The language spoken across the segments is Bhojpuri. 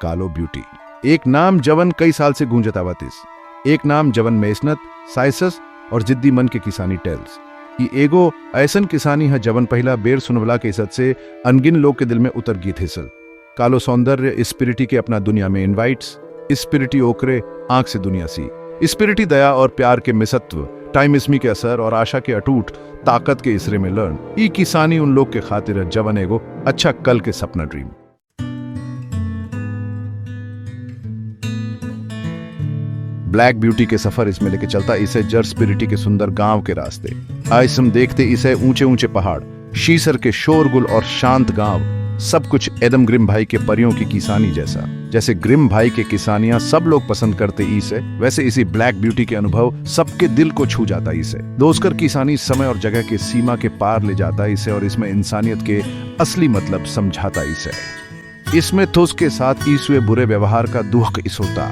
कालो ब्यूटी। एक नाम जवन कई साल से गूंजत आवतिस, एक नाम जवन मेहनत, साइसस और जिद्दी मन के किसानी टेल्स। ई एगो ऐसन किसानी है जवन पहला बेर सुनवला के इज्जत से अनगिन लोग के दिल में उतर गीत हिसल। कालो सौंदर्य स्पिरिटी के अपना दुनिया में इनवाइट्स, स्पिरिटी ओकरे आंख से दुनिया सी। स्पिरिटी दया और प्यार के मिसत्व, टाइमिस्मी के असर और आशा के अटूट ताकत के इसरे में लर्न। ई किसानी उन लोग के खातिर जवन एगो अच्छा कल के सपना ड्रीम। ब्लैक ब्यूटी के सफर इसमें लेके चलता इसे जर स्पिरिटी के सुंदर गांव के रास्ते। आइसम देखते इसे ऊंचे ऊंचे पहाड़, शीसर के शोरगुल और शांत गांव, सब कुछ एडम ग्रिम भाई के परियों की किसानी जैसा। जैसे ग्रिम भाई के किसानियां सब लोग पसंद करते इसे, वैसे इसी ब्लैक ब्यूटी के अनुभव सबके दिल को छू जाता इसे। दोस्कर किसानी समय और जगह के सीमा के पार ले जाता इसे और इसमें इंसानियत के असली मतलब समझाता इसे। इसमें थोस के साथ ईसुए बुरे व्यवहार का दुख इस होता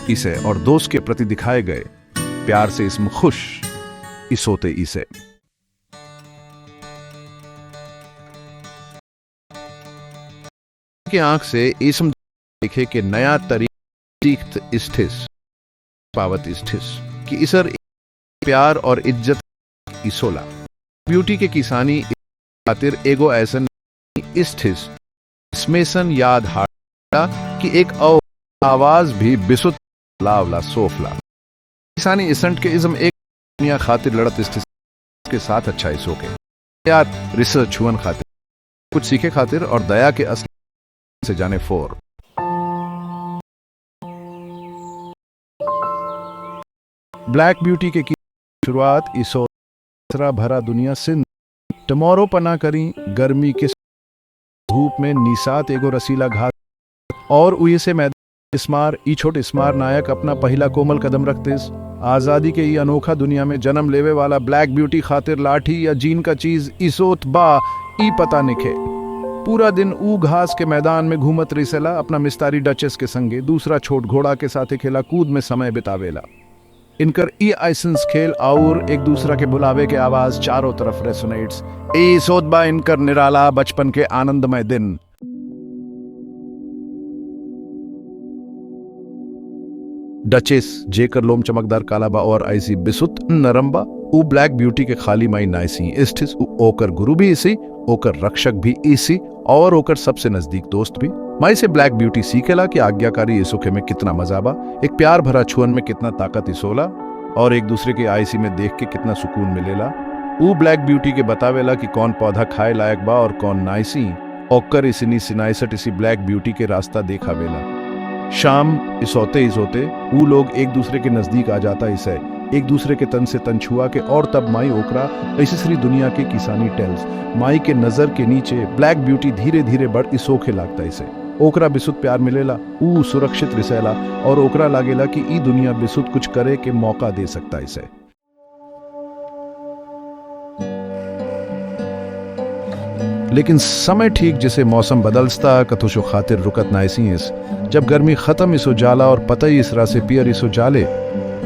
इसे और दोस्त के प्रति दिखाए गए प्यार से इसमें खुश इस होते इसे। के आंख से इसम देखे कि नया तरीक स्थिस पावत स्थिस कि इसर प्यार और इज्जत इसोला। ब्यूटी के किसानी खातिर एगो ऐसन स्थिस स्मेसन याद हाड़ा कि एक आवाज भी बिसुत लावला सोफला। किसानी इसंट के इज्म एक दुनिया खातिर लड़त स्थिस के साथ अच्छा इसो के यार रिसर्च हुन खातिर, कुछ सीखे खातिर और दया के असली से जाने फोर। ब्लैक ब्यूटी के की शुरुआत इसो भरा दुनिया से टमोरो पना करी गर्मी के धूप में निसात एगो रसीला घास और उये से मैदान स्मार ई छोटे स्मार नायक अपना पहला कोमल कदम रखते। आजादी के ई अनोखा दुनिया में जन्म लेवे वाला ब्लैक ब्यूटी खातिर लाठी या जीन का चीज इसोत बा ई पता निखे। पूरा दिन ऊ घास के मैदान में घूमत रिसेला, अपना मिस्तारी डचेस के संगे, दूसरा छोट घोड़ा के साथे खेला कूद में समय बितावेला। इनकर ई आइसेंस खेल और एक दूसरा के बुलावे के आवाज चारों तरफ रेसोनेट्स। ए सोदबा इनकर निराला बचपन के आनंदमय दिन। डचेस जेकर लोम चमकदार कालाबा और ऐसी बिसुत नरम्बा ऊ ब्लैक ब्यूटी के खाली माई नाइसी इस्थिस ओकर गुरु भी इसी, ओकर रक्षक भी इसी और ओकर सबसे नजदीक दोस्त भी। माई से ब्लैक ब्यूटी सीखेला कि आज्ञाकारी इसोखे में कितना मजा बा, एक प्यार भरा छुअन में कितना ताकत इसोला और एक दूसरे के आईसी में देख के कितना सुकून मिलेला। ऊ ब्लैक ब्यूटी के बतावेला कि कौन पौधा खाए लायक बा और कौन नाइसी। ओकर इसनी सिनाइसट इसी ब्लैक ब्यूटी के रास्ता देखावेला। शाम इसोते ऊ लोग एक दूसरे के नजदीक आ जाता इसे, एक दूसरे के तन से तन छुआ के और तब माई ओकरा ऐसी सारी दुनिया के किसानी टेल्स। माई के नजर के नीचे ब्लैक ब्यूटी धीरे धीरे बढ़ इसोखे लागता इसे। ओकरा बिसुत प्यार मिलेला, ऊ सुरक्षित रिसेला और ओकरा लागेला कि ई दुनिया बिसुत कुछ करे के मौका दे सकता इसे। लेकिन समय ठीक जिसे मौसम बदलता कथुशो खातिर रुकत नाइसी इस। जब गर्मी खत्म इसो जाला और पतई इसरा से पियर इसो जाले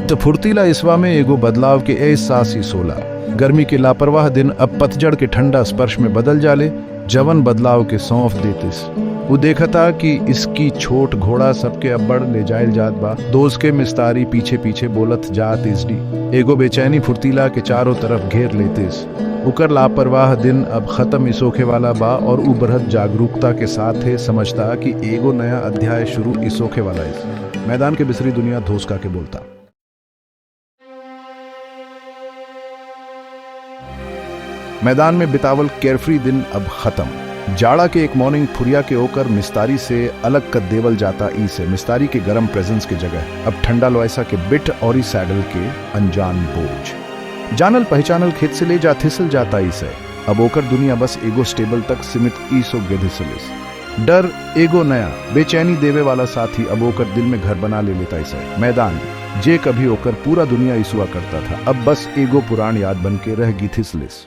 तो फुर्तीला इसवा में एगो बदलाव के एहसास ही सोला। गर्मी के लापरवाह दिन अब पतझड़ के ठंडा स्पर्श में बदल जाले, जवन बदलाव के सौंफ देतिस। वो देखता कि इसकी छोट घोड़ा सबके अब्बड़ ले जायल जात बा, दोस्त के मिस्तारी पीछे पीछे बोलत जात इसडी। एगो बेचैनी फुर्तीला के चारों तरफ घेर लेतिस। उकर लापरवाह दिन अब खत्म इसोखे वाला बा और उ बृहद जागरूकता के साथ है समझता कि एगो नया अध्याय शुरू इसोखे वाला है। मैदान के बिसरी दुनिया धोसका के बोलता। मैदान में बितावल केयरफ्री दिन अब खत्म। जाड़ा के एक मॉर्निंग फुरिया के होकर मिस्तारी से अलग कर देवल जाता ई से। मिस्तारी के गरम प्रेजेंस के जगह अब ठंडा लोयसा के बिट और ई सैडल के अनजान बोझ। जानल पहचानल खेत से ले जा थिसल जाता ई से। अब ओकर दुनिया बस एगो स्टेबल तक सीमित ई सो गेधिसलिस। डर एगो नया बेचैनी देवे वाला साथी अब ओकर दिल में घर बना ले लेता इसे। मैदान जे कभी ओकर पूरा दुनिया इसुआ करता था अब बस एगो पुरान याद बन के रह गिथिसलिस।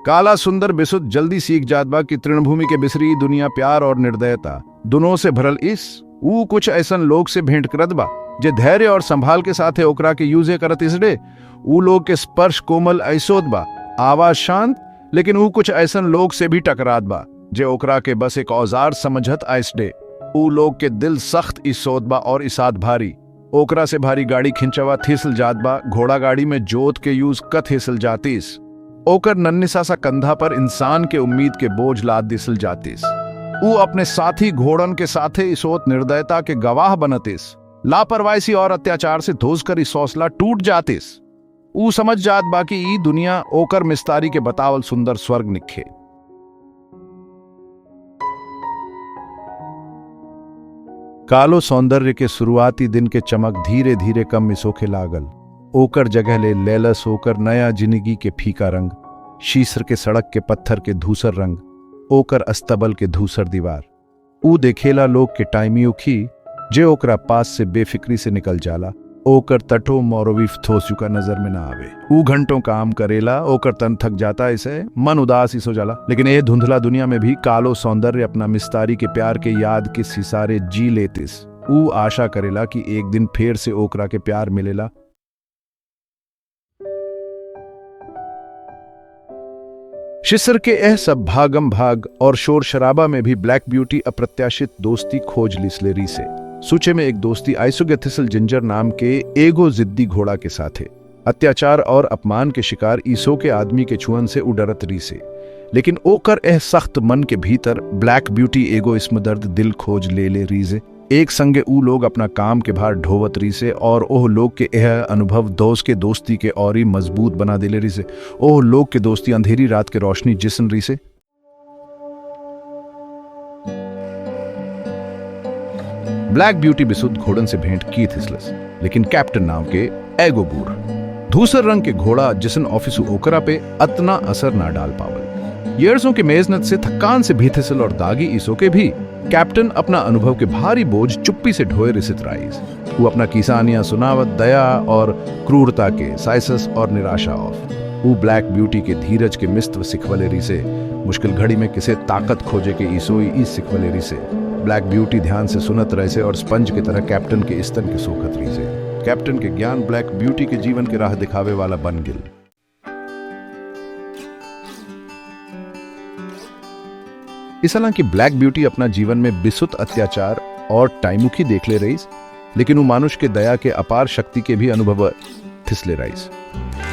काला सुंदर बिसुत जल्दी सीख जात बा कि तृणभूमि के बिसरी दुनिया प्यार और निर्दयता दोनों से भरल इस। ऊ कुछ ऐसन लोग से भेंट करत बा जे धैर्य और संभाल के साथ ओकरा के यूजे करत इसडे। ऊ लोग के स्पर्श कोमल ऐसोत बा, आवाज शांत लेकिन ऊ कुछ ऐसन लोग से भी टकरात बा जे ओकरा के बस एक औजार समझत आइसडे। ऊ लोग के दिल सख्त इस सोत बा और इसात भारी। ओकरा से भारी गाड़ी खिंचवा थिसल जात बा, घोड़ा गाड़ी में जोत के यूज कत हिसल जातीस। ओकर नन्हिसा सा कंधा पर इंसान के उम्मीद के बोझ लाद दिसल जातीस। ऊ अपने साथी घोड़न के साथे इसोत निर्दयता के गवाह बनतीस। लापरवाही और अत्याचार से धोस कर इस हौसला टूट जातीस। ऊ समझ जात बाकी ई दुनिया ओकर मिस्तारी के बतावल सुंदर स्वर्ग निखे। कालो सौंदर्य के शुरुआती दिन के चमक धीरे धीरे कम मिसोखे लागल। ओकर जगह ले लैलस ओकर नया जिंदगी के फीका रंग, शीसर के सड़क के पत्थर के धूसर रंग, ओकर अस्तबल के धूसर दीवार। ऊ देखेला लोग के टाइमी उखी जे ओकरा पास से बेफिक्री से निकल जाला। ओकर तटो मोरविफ थोस चुका नजर में ना आवे। ऊ घंटों काम करेला, ओकर तन थक जाता, इसे मन उदास हो जाला। लेकिन ए धुंधला दुनिया में भी कालो सौंदर्य अपना मिस्तारी के प्यार के याद के सिसारे जी लेतिस। ऊ आशा करेला कि एक दिन फिर से ओकरा के प्यार मिलेला। शिसर के एह सब भागम भाग और शोर शराबा में भी ब्लैक ब्यूटी अप्रत्याशित दोस्ती खोज लिसले री से। सूचे में एक दोस्ती आइसुगे थिसल जिंजर नाम के एगो जिद्दी घोड़ा के साथ है। अत्याचार और अपमान के शिकार ईसो के आदमी के छुअन से उडरत री से। लेकिन ओकर एह सख्त मन के भीतर ब्लैक ब्यूटी एगो इसम दर्द दिल खोज ले री से। एक संगे ऊ लोग अपना काम के भार ढोवत री से और ओह लोग के यह अनुभव दोस्त के दोस्ती के और ही मजबूत बना दिले री से। ओह लोग के दोस्ती अंधेरी रात के रोशनी जिसन री से। ब्लैक ब्यूटी बिसुद घोड़न से भेंट की थिसलस, लेकिन कैप्टन नाम के एगो बूढ़ धूसर रंग के घोड़ा जिसन ऑफिस ओकरा पे अतना असर ना डाल पावल। येर्सों के मेजनत से थकान से भी थिसल और दागी ईसो के भी कैप्टन अपना अनुभव के भारी बोझ चुप्पी से ढोए रिसित राइज। वो अपना किसानियां सुनावत दया और क्रूरता के साइसस और निराशा ऑफ। वो ब्लैक ब्यूटी के धीरज के मिस्तव सिखवलेरी से मुश्किल घड़ी में किसे ताकत खोजे के ईसोई इस सिखवलेरी से। ब्लैक ब्यूटी ध्यान से सुनत रहे से और स्पंज की तरह कैप्टन के स्तन के सोखत रही से। कैप्टन के ज्ञान ब्लैक ब्यूटी के जीवन के राह दिखावे वाला बन गिल। इस हालांकि ब्लैक ब्यूटी अपना जीवन में बिसुत अत्याचार और टाइमुखी देख ले रही, लेकिन वो मानुष के दया के अपार शक्ति के भी अनुभव थिसले रही।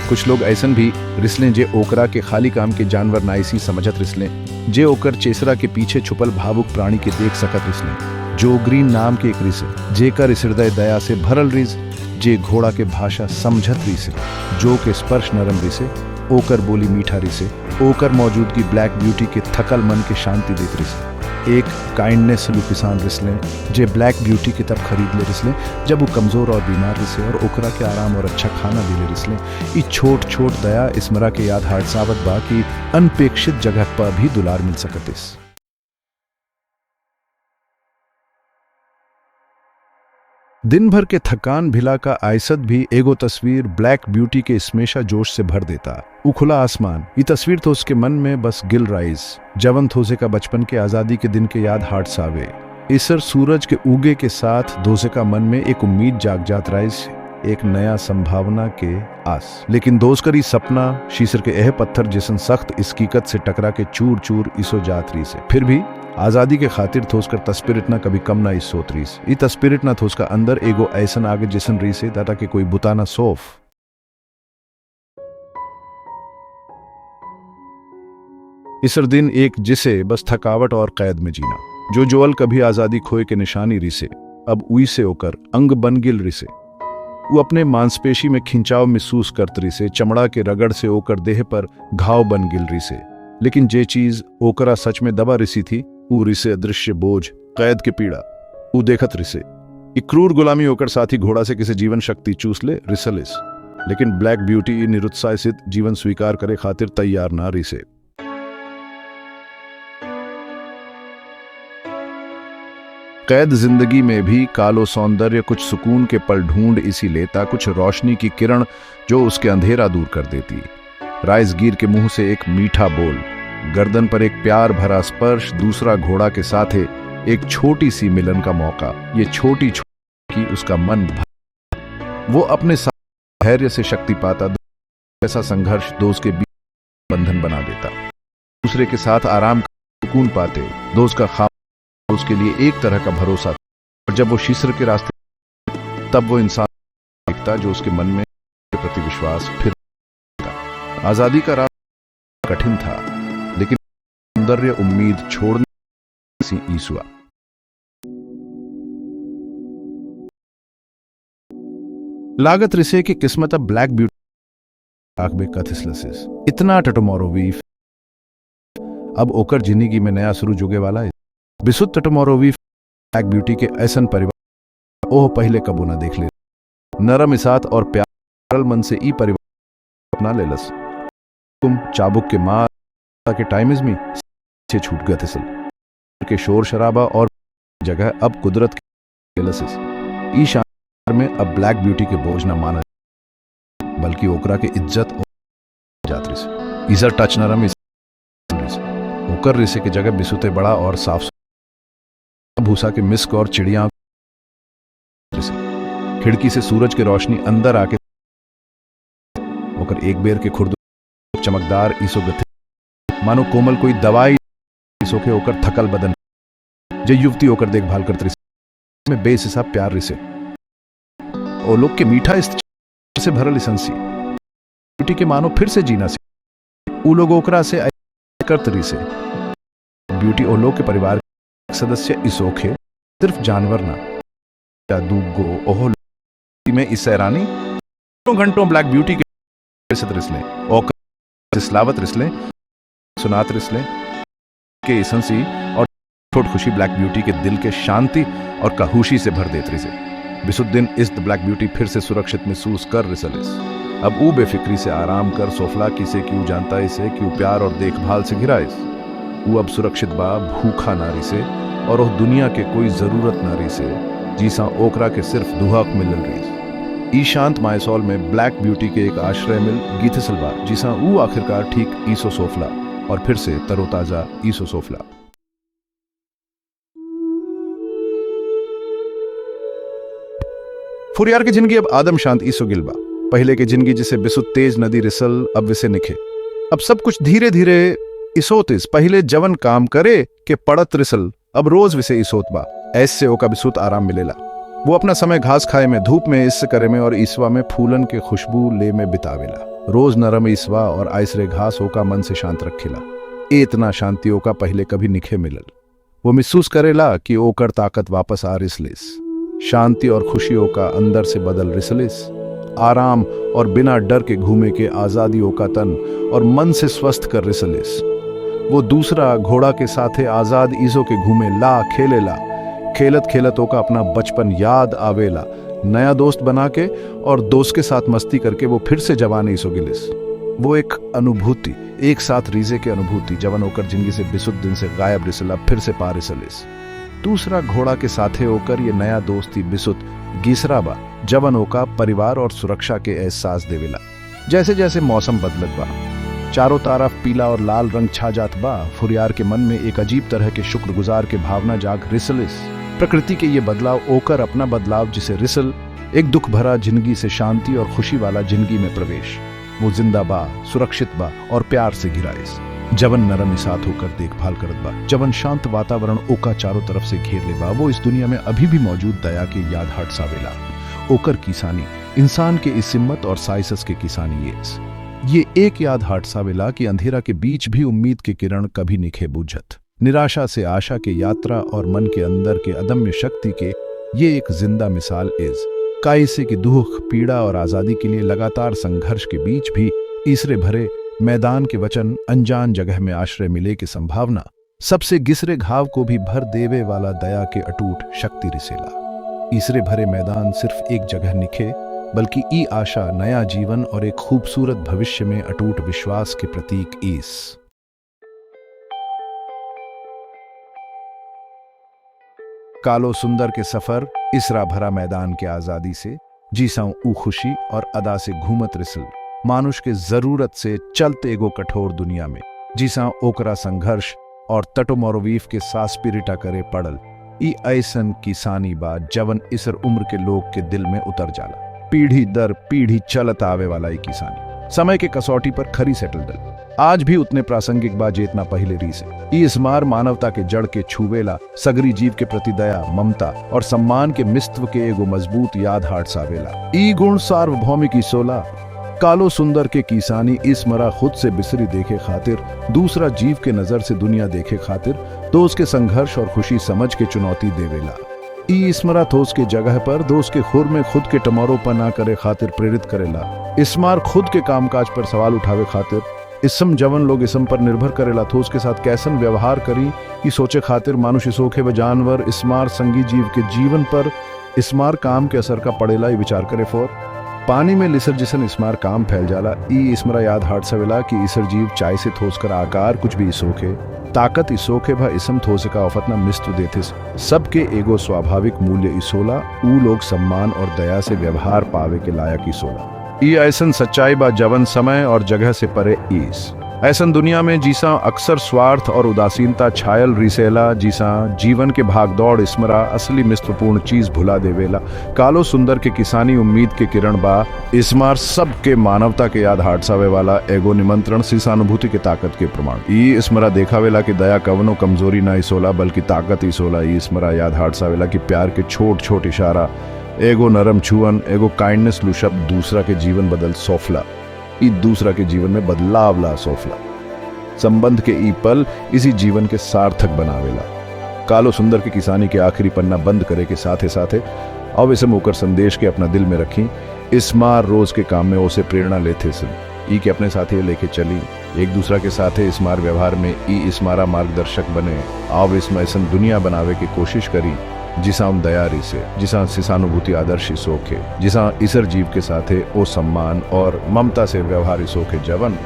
कुछ लोग ऐसन भी रिसलें जे ओकरा के खाली काम के जानवर नाइसी समझत रिसलें, जे ओकर चेसरा के पीछे छुपल भावुक प्राणी के देख सकत रिसलें। जो ग्रीन नाम के एक रिस जेकर इस हृदय दया से भरल रिस, जे घोड़ा के भाषा समझत रिसे, जो के स्पर्श नरम रिसे, ओकर बोली मीठा रिसे, ओकर मौजूदगी ब्लैक ब्यूटी के थकल मन के शांति देत रिसे। एक काइंडनेस लू किसान रिसलें जे ब्लैक ब्यूटी की तब खरीद ले रिसलें जब वो कमजोर और बीमार रिसे और ओकरा के आराम और अच्छा खाना दिले रिसलें। ई छोट छोट दया इसमरा के याद हार्ट सावत बा कि अनपेक्षित जगह पर भी दुलार मिल सकतिस। दिन भर के थकान भिला का आयसत भी एगो तस्वीर ब्लैक ब्यूटी के स्मेशा जोश से भर देता। उखुला आसमान, ये तस्वीर तो उसके मन में बस गिल राइज जवन थोसे का बचपन के आजादी के दिन के याद हार्ट सावे। इसर सूरज के उगे के साथ धोसे का मन में एक उम्मीद जाग जात राइज, एक नया संभावना के आस। लेकिन दोस्त करी सपना शीसर के एह पत्थर जिसन सख्त इसकीकत से टकरा के चूर चूर इसो जातरी से। फिर भी आजादी के खातिर थोसकर तस्पिरिट ना कभी कम ना इस सोत रीस। ई तस्पिरिट ना थोसका अंदर एगो ऐसन आगे जिसन री से दाता के कोई बुताना सोफ। इसर दिन एक जिसे बस थकावट और कैद में जीना, जो जोअल कभी आजादी खोए के निशानी रिसे अब उई से होकर अंग बन गिल रिसे। वो अपने मांसपेशी में खिंचाव महसूस करत रिसे, चमड़ा के रगड़ से ओकर देह पर घाव बन गिल रिसे। लेकिन जे चीज ओकरा सच में दबा रिसी थी वो रिसे अदृश्य बोझ, कैद के पीड़ा। वो देखत रिसे एक क्रूर गुलामी होकर साथी घोड़ा से किसी जीवन शक्ति चूस ले रिसलिस। लेकिन ब्लैक ब्यूटी निरुत्साहित जीवन स्वीकार करे खातिर तैयार ना रिसे। कैद जिंदगी में भी कालो सौंदर्य कुछ सुकून के पल ढूंढ इसी लेता, कुछ रोशनी की किरण जो उसके अंधेरा दूर कर देती। राइसगीर के मुंह से एक मीठा बोल, गर्दन पर एक प्यार भरा स्पर्श, दूसरा घोड़ा के साथ एक छोटी सी मिलन का मौका। ये छोटी की उसका मन वो अपने साथ धैर्य से शक्ति पाता। ऐसा संघर्ष दोस्त के बीच बंधन बना देता। दूसरे के साथ आराम सुकून पाते। दोस्त का खाब उसके लिए एक तरह का भरोसा था। और जब वो शीसर के रास्ते तब वो इंसान दिखता जो उसके मन में के प्रति विश्वास फिर था। आजादी का रास्ता कठिन था, लेकिन सौंदर्य उम्मीद छोड़ने सी ईसुआ। लागत रिसे की किस्मत अब ब्लैक ब्यूटी आग में कथिसलसिस इतना टटोमोरोवीफ अब ओकर जिंदगी में नया शुरू जुगे वाला है। बिसुत टटोमोरोवीफ ब्लैक ब्यूटी के ऐसन परिवार ओह पहले कबो ना देख ले। नरम इसात और प्यार मन से ई परिवार अपना ले लस। तुम चाबुक के मार के टाइम इज मी से छूट गए थिसल के शोर शराबा और जगह अब कुदरत के लसिस। ई शान में अब ब्लैक ब्यूटी के बोझ न माना बल्कि ओकरा के इज्जत और जातरी से इजर टच नरम ओकर रिसे की जगह बिसुते बड़ा और साफ भूसा के मिस्क और चिड़िया खिड़की से सूरज की रोशनी अंदर आके ओकर एक बेर के खुर्द चमकदार ईसो गथे मानो कोमल कोई दवाई ईसो के ओकर थकल बदन जो युवती ओकर देखभाल करती में बेहिसाब प्यार रिसे ओ लोग के मीठा इस से भरल संसी ब्यूटी के मानो फिर से जीना से उ लोग ओकरा से करतरी से ब्यूटी ओ लोग के परिवार के सदस्य इसोखे सिर्फ जानवर ना दूगो ओहो में इस सैरानी घंटों ब्लैक ब्यूटी के रिसले और स्लावत रिसले सुनात रिसले के इसंसी और छोट खुशी ब्लैक ब्यूटी के दिल के शांति और काहूशी से भर देत रिसे। बिसुद्दीन इस ब्लैक ब्यूटी फिर से सुरक्षित महसूस कर रिसलिस। अब वो बेफिक्री से आराम कर सोफला किसे क्यों जानता इसे क्यों प्यार और देखभाल से घिरा इस वो अब सुरक्षित बा भूखा नारी से और वो दुनिया के कोई जरूरत नारी से जीसा ओकरा के सिर्फ दुहाक मिलल रही। ई शांत मायसोल में ब्लैक ब्यूटी के एक आश्रय मिल गीथसलबा जीसा वो आखिरकार ठीक ईसो सोफला और फिर से तरोताजा ईसो सोफला। फुरियार की जिंदगी अब आदम शांत ईसो गिलबा। पहले की जिंदगी जिसे बिसुत तेज नदी रिसल अब विसे निखे। अब सब कुछ धीरे धीरे इसोतिस पहले जवन काम करे के पड़त रिसल अब रोज विसे इसोत बा। ऐसे ओका बिसुत आराम मिलेला। वो अपना समय घास खाए में धूप में इससे करे में और ईसवा में फूलन के खुशबू ले में बितावेला। रोज नरम ईसवा और आइसरे घास ओका मन से शांत रखेला। इतना शांति ओका पहले कभी निखे मिलल। वो महसूस करेला कि ओकर ताकत वापस आ रिसलिस। शांति और खुशियों का अंदर से बदल रिसलिस। आराम और बिना डर के घूमे के आजादियों का तन और मन से स्वस्थ कर रिसलिस। वो दूसरा घोड़ा के साथे आजाद ईजो के घूमे ला खेलेला। खेलत खेलत का अपना बचपन याद आवेला। नया दोस्त बना के और दोस्त के साथ मस्ती करके वो फिर से जवान ईसो गिलिस। वो एक अनुभूति एक साथ रीजे की अनुभूति जवन होकर जिंदगी से बिसुत दिन से गायब रिसला फिर से पा रिसलिस। दूसरा घोड़ा के साथे होकर ये नया दोस्ती बिसुत गीसरा बा जवन होका परिवार और सुरक्षा के एहसास देवेला। जैसे जैसे मौसम बदलत बा चारों तरफ पीला और लाल रंग छा जात बा। फुरियार के मन में एक अजीब तरह के शुक्रगुजार के भावना जाग रिसलिस। प्रकृति के ये बदलाव ओकर अपना बदलाव जिसे रिसल एक दुख भरा जिंदगी से शांति और खुशी वाला जिंदगी में प्रवेश। वो जिंदा बा सुरक्षित बा और प्यार से घिराइस। जवन नरम साथ होकर देखभाल करत बा जवन शांत वातावरण ओका चारों तरफ से घेर ले बा। वो इस दुनिया में अभी भी मौजूद दया के याद हट सावेला। ओकर किसानी इंसान के इस हिम्मत और साइसस के किसानी ये एक याद हट सावेला कि अंधेरा के बीच भी उम्मीद के किरण कभी निखे बुझत। निराशा से आशा के यात्रा और मन के अंदर के अदम्य शक्ति के ये एक जिंदा मिसाल इस कायसे की दुख पीड़ा और आजादी के लिए लगातार संघर्ष के बीच भी ईसरे भरे मैदान के वचन अनजान जगह में आश्रय मिले की संभावना सबसे गिसरे घाव को भी भर देवे वाला दया के अटूट शक्ति रिसेला। ईसरे भरे मैदान सिर्फ एक जगह निखे बल्कि ई आशा नया जीवन और एक खूबसूरत भविष्य में अटूट विश्वास के प्रतीक ईस। कालो सुंदर के सफर इसरा भरा मैदान के आजादी से जीसाऊं ऊ खुशी और अदा से घूमत रिसल मानुष के जरूरत से चलते एगो कठोर दुनिया में जीसा ओकरा संघर्ष और तटोमोरोवीफ के सास पिरिटा करे पड़ल। ई ऐसन किसानी बा जवन इसर उम्र के लोग के दिल में उतर जाला। पीढ़ी दर पीढ़ी चलत आवे वाला ई किसानी समय के कसौटी पर खरी सेटल दल। आज भी उतने प्रासंगिक बा जेतना पहले री से। ई स्मार मानवता के जड़ के छुवेला, सगरी जीव के प्रति दया, ममता और सम्मान के मिस्त्व के एगो मजबूत याद हाट सावेला। ई गुण सार्वभौमिक ई सोला कालो सुंदर के किसानी स्मरा खुद से बिसरी देखे खातिर, दूसरा जीव के नजर से दुनिया देखे खातिर, तो उसके संघर्ष और खुशी समझ के चुनौती देवेला। ई स्मरा थोस के जगह पर दोस्त के खुर में खुद के टमोरो पर ना करे खातिर प्रेरित करेला। स्मार खुद के कामकाज पर सवाल उठावे खातिर, इसम जवन लोग इसम पर निर्भर करेला थोस के साथ कैसन व्यवहार करी कि सोचे खातिर मानुष सोखे व जानवर स्मार संगी जीव के जीवन पर स्मार काम के असर का पड़ेला ये विचार करे। फोर पानी में लिसर जिसन स्मार काम फैल जाला। ई स्मरा याद हाट सवेला कि ईसर जीव चाय से थोस कर आकार कुछ भी सोखे, ताकत इसोखे भा इसम थोसे का औफतना मिस्त्र देथिस। सबके एगो स्वाभाविक मूल्य इसोला, ऊ लोग सम्मान और दया से व्यवहार पावे के लायक इसोला। ई ऐसन सच्चाई बा जवन समय और जगह से परे ईस। ऐसन दुनिया में जीसा अक्सर स्वार्थ और उदासीनता छायल रिसेला, जीसा जीवन के भागदौड़ स्मरा असली महत्वपूर्ण चीज भुला देवेला। कालो सुंदर के किसानी उम्मीद के किरण बा स्मार सबके मानवता के याद हाटसावे वाला एगो निमंत्रण सी सहानुभूति के ताकत के प्रमाण। ई स्मरा देखावेला कि दया कवनो कमजोरी ना इसोला बल्कि ताकत इसोला। ई स्मरा याद हाटसावेला कि प्यार के छोट छोट इशारा, एगो नरम छुअन, एगो काइंडनेस लू शब्द दूसरा के जीवन बदल सोफला। ई दूसरा के जीवन में बदलाव ला सोफला। संबंध के ई पल इसी जीवन के सार्थक बनावेला। कालो सुंदर के किसानी के आखिरी पन्ना बंद करे के साथे साथे अब इसे होकर संदेश के अपना दिल में रखी। स्मार रोज के काम में उसे प्रेरणा लेते सन। ई के अपने साथी लेके चली, एक दूसरा के साथे स्मार व्यवहार में ई स्मारा मार्गदर्शक बने। अब इसमें ऐसा दुनिया बनावे की कोशिश करी जिसा हम दयारी से, जिसा सिसानुभूति आदर्शी सोखे, जिसा ईसर जीव के साथे ओ सम्मान और ममता से व्यवहारी सोखे जवन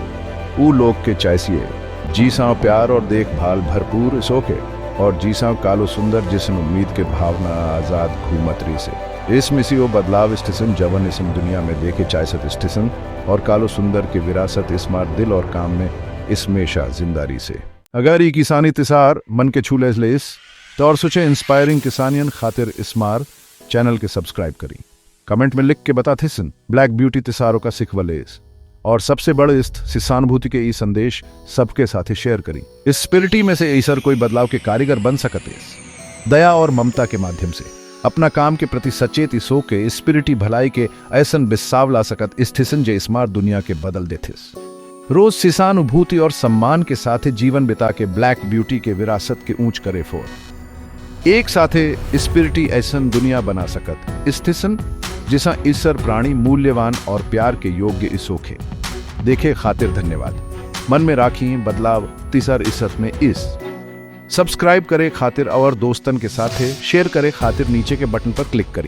ऊ लोग के चाइसिए, जीसा प्यार और देखभाल भरपूर सोखे, और जीसा कालो सुंदर जिसम उम्मीद के भावना आजाद घूमतरी से। इस मिसी वो बदलाव स्टेशन जवन इसम दुनिया में देखे चाइसत स्टेशन और कालो सुंदर की विरासत स्मार दिल और काम में इसमेशा जिंदारी से। अगर ये किसानी तिसार मन के छूले इस तो और सोचे इंस्पायरिंग किसानियन खातिर स्मार चैनल के सब्सक्राइब करी। कमेंट में लिख के बताते सन ब्लैक ब्यूटी तिसारों का सिखवलेस, और सबसे बड़े इस सहानुभूति के ई संदेश सबके साथ शेयर करी। इस स्पिरिटी में से ईसर कोई बदलाव के कारीगर बन सकते, दया और ममता के माध्यम से अपना काम के प्रति सचेत सो के स्पिरिटी भलाई के ऐसन बिस्साव ला सकत स्थिसन जे स्मार दुनिया के बदल देथिस। रोज सिसानुभूति और सम्मान के साथ जीवन बिता के ब्लैक ब्यूटी के विरासत के ऊंच करे फोर। एक साथे स्पिरिटी ऐसन दुनिया बना सकत स्थिसन जिसा ईसर प्राणी मूल्यवान और प्यार के योग्य इसोखे देखे खातिर धन्यवाद। मन में राखी बदलाव तीसर इज्जत में इस सब्सक्राइब करे खातिर और दोस्तन के साथ शेयर करे खातिर नीचे के बटन पर क्लिक करी।